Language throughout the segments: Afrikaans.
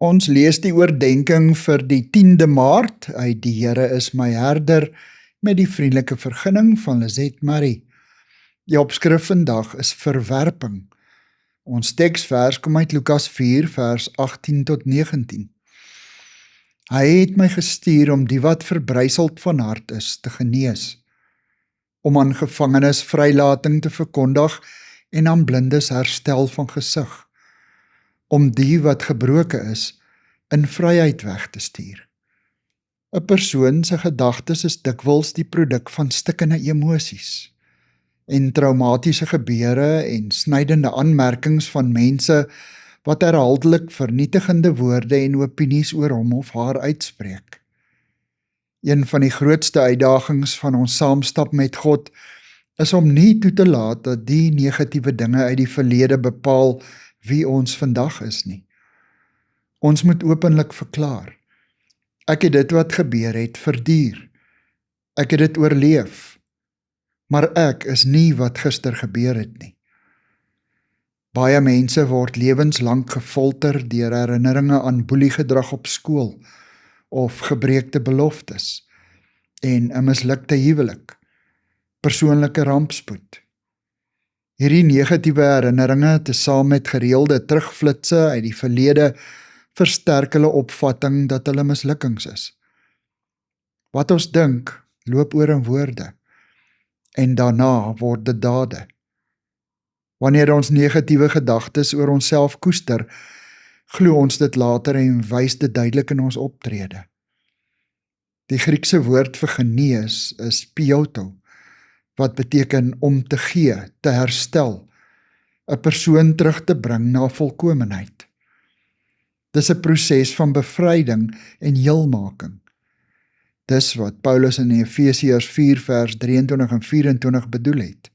Ons lees die oordenking vir die 10de Maart uit Die Here is my herder met die vriendelike vergunning van Lizet Marie. Die opskrif vandag is verwerping. Ons teksvers kom uit Lukas 4 vers 18 tot 19. Hy het my gestuur om die wat verbryseld van hart is te genees, om aan gevangenes vrylating te verkondig en aan blindes herstel van gesig, om die wat gebroken is in vryheid weg te stuur. 'n Persoon se gedagtes is dikwels die produk van stikkende emosies en traumatiese gebeure en snydende aanmerkings van mense wat herhaaldelik vernietigende woorde en opinies oor hom of haar uitspreek. Een van die grootste uitdagings van ons saamstap met God is om nie toe te laat dat die negatiewe dinge uit die verlede bepaal wie ons vandag is nie. Ons moet openlik verklaar, ek het dit wat gebeur het verduur, ek het dit oorleef, maar ek is nie wat gister gebeur het nie. Baie mense word lewenslang gefolter deur herinneringe aan boeliegedrag op skool, of gebreekte beloftes, en 'n mislukte huwelik, persoonlike rampspoed. Hierdie negatiewe herinneringe, tesame met gereelde terugflitse uit die verlede, versterk hulle opvatting dat hulle mislukkings is. Wat ons dink, loop oor in woorde, en daarna word dit dade. Wanneer ons negatiewe gedagtes oor onsself koester, glo ons dit later en wys dit duidelik in ons optrede. Die Griekse woord vir genees is pioto, wat beteken om te gee, te herstel, 'n persoon terug te bring na volkomenheid. Dis 'n proses van bevryding en heelmaking. Dis wat Paulus in Efesiërs 4 vers 23 en 24 bedoel het.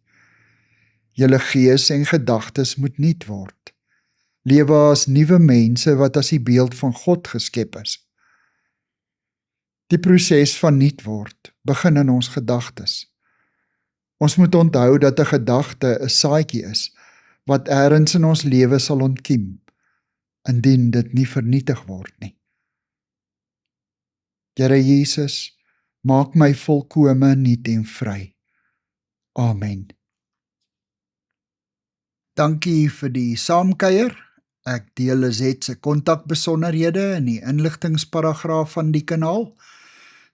Julle gees en gedagtes moet nuut word. Lewe as nuwe mense wat as die beeld van God geskep is. Die proses van nuut word begin in ons gedagtes. Ons moet onthou dat 'n gedagte 'n saadjie is wat eers in ons lewe sal ontkiem, indien dit nie vernietig word nie. Here Jesus, maak my volkome nuut en vry. Amen. Dankie vir die saamkuier. Ek deel Lizet se kontakbesonderhede in die inligtingsparagraaf van die kanaal.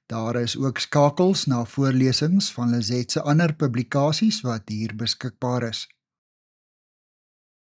Daar is ook skakels na voorlesings van Lizet se ander publikasies wat hier beskikbaar is.